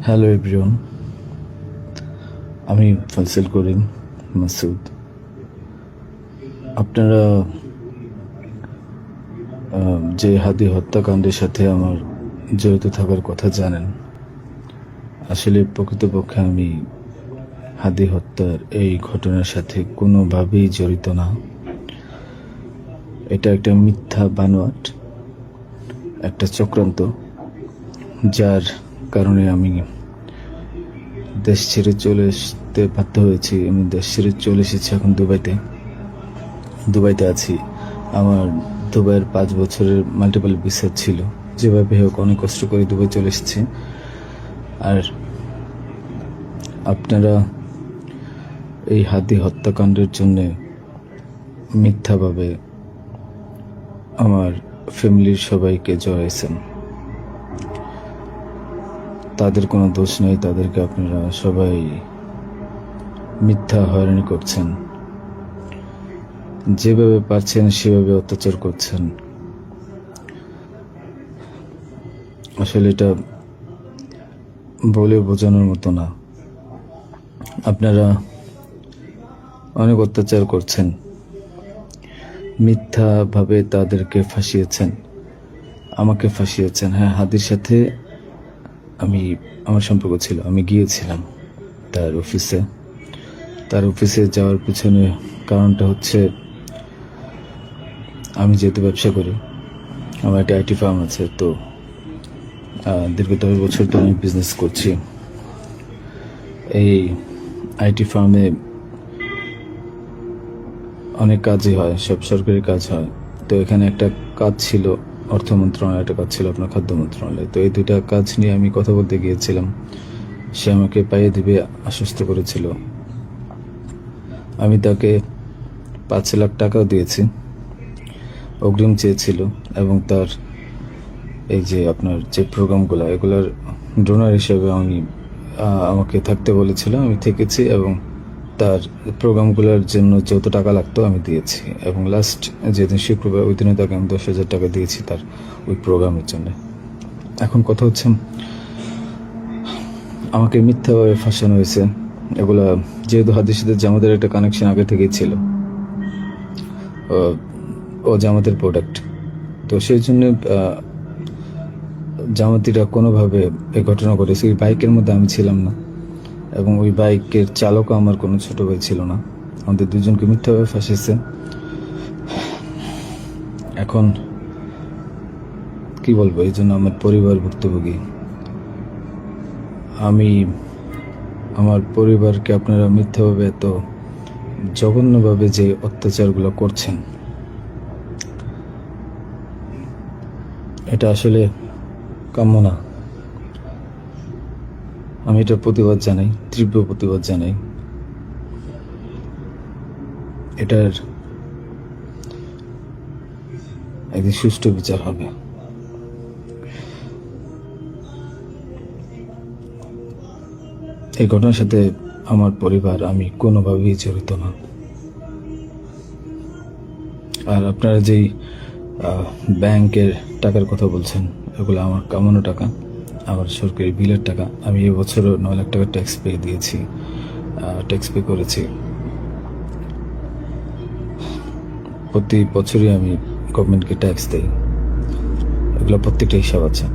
Hello everyone, আমি ফয়সাল করিম মাসুদ। আপনারা যে হাদি হত্যাকাণ্ডের সাথে আমার জড়িত থাকার কথা জানেন। আসলে প্রকৃতপক্ষে আমি হাদি হত্যার এই ঘটনার সাথে কোনোভাবেই জড়িত না। এটা একটা মিথ্যা বানোয়াট, একটা চক্রান্ত, যার কারণে আমি দেশ ছেড়ে চলে আসতে বাধ্য হয়েছি। আমি দেশ ছেড়ে চলে এসেছি এখন দুবাইতে আছি। আমার দুবাইয়ের 5 বছরের মাল্টিপল ভিসা ছিল। যেভাবে হোক অনেক কষ্ট করে দুবাই চলে এসেছি। আর আপনারা এই হাদি হত্যাকাণ্ডের জন্যে মিথ্যাভাবে আমার ফ্যামিলির সবাইকে জড়াইছেন। তাদের কোনো দোষ নেই, তাদেরকে আপনারা সবাই মিথ্যা হয়রানি করছেন। যেভাবে পারছেন সেভাবে অত্যাচার করছেন। আসলে এটা বলে বোঝানোর মতো না। আপনারা অনেক অত্যাচার করছেন, মিথ্যাভাবে তাদেরকে ফাঁসিয়েছেন, আমাকে ফাঁসিয়েছেন। হ্যাঁ, হাদির সাথে আমার সম্পর্ক ছিল। আমি গিয়েছিলাম তার অফিসে যাওয়ার পিছনে কারণটা হচ্ছে, আমি যেহেতু ব্যবসা করি, আমার একটা আইটি ফার্ম আছে। তো দীর্ঘ 10 বছর ধরে আমি বিজনেস করছি। এই আইটি ফার্মে অনেক কাজই হয়, সব সরকারি কাজ হয়। তো এখানে একটা কাজ ছিল অর্থ মন্ত্রণালয়, একটা কাজ ছিল আপনার খাদ্য মন্ত্রণালয়। তো এই দুইটা কাজ নিয়ে আমি কথা বলতে গিয়েছিলাম। সে আমাকে পাইয়ে দিবে আশ্বস্ত করেছিল। আমি তাকে 5 লাখ টাকাও দিয়েছি, অগ্রিম চেয়েছিল। এবং তার এই যে আপনার যে প্রোগ্রামগুলো, এগুলোর ডোনার হিসেবে আমাকে থাকতে বলেছিল। আমি থেকেছি এবং তার প্রোগ্রামগুলোর জন্য যত টাকা লাগতো আমি দিয়েছি। এবং লাস্ট যেদিন শুক্রবার, ওই দিনে তাকে আমি 10,000 টাকা দিয়েছি তার ওই প্রোগ্রামের জন্য। এখন কথা হচ্ছে, আমাকে মিথ্যাভাবে ফাঁসানো হয়েছে। এগুলা যেহেতু হাদির সাথে জামাতের একটা কানেকশন আগে থেকেই ছিল, ও জামাতের প্রোডাক্ট। তো সেই জন্য জামাতিরা কোনোভাবে এই ঘটনা ঘটেছে। ওই বাইকের মধ্যে আমি ছিলাম না, এবং ওই বাইকের চালকও আমার কোনো ছোট ভাই ছিল না। আমাদের দুজনকে মিথ্যাভাবে ফাঁসিয়েছে। এখন কি বলবো, এই জন্য আমার পরিবার ভুক্তভোগী। আমার পরিবারকে আপনারা মিথ্যাভাবে এত জঘন্যভাবে যে অত্যাচারগুলো করছেন, এটা আসলে কাম্য না। আমি এটার প্রতিবাদ জানাই, তীব্র প্রতিবাদ জানাই। এটার একদিন সুষ্ঠু বিচার হবে। এই ঘটনার সাথে আমার পরিবার, আমি কোনোভাবেই জড়িত না। আর আপনারা যেই ব্যাংকের টাকার কথা বলছেন, এগুলো আমার কামানো টাকা, আমার সরকারি বিলের টাকা। আমি এবছরও 9 লাখ টাকা ট্যাক্স পে করেছি। প্রতি বছরই আমি গভর্নমেন্টকে ট্যাক্স দিই। এগুলো প্রত্যেকটা হিসাব আছে।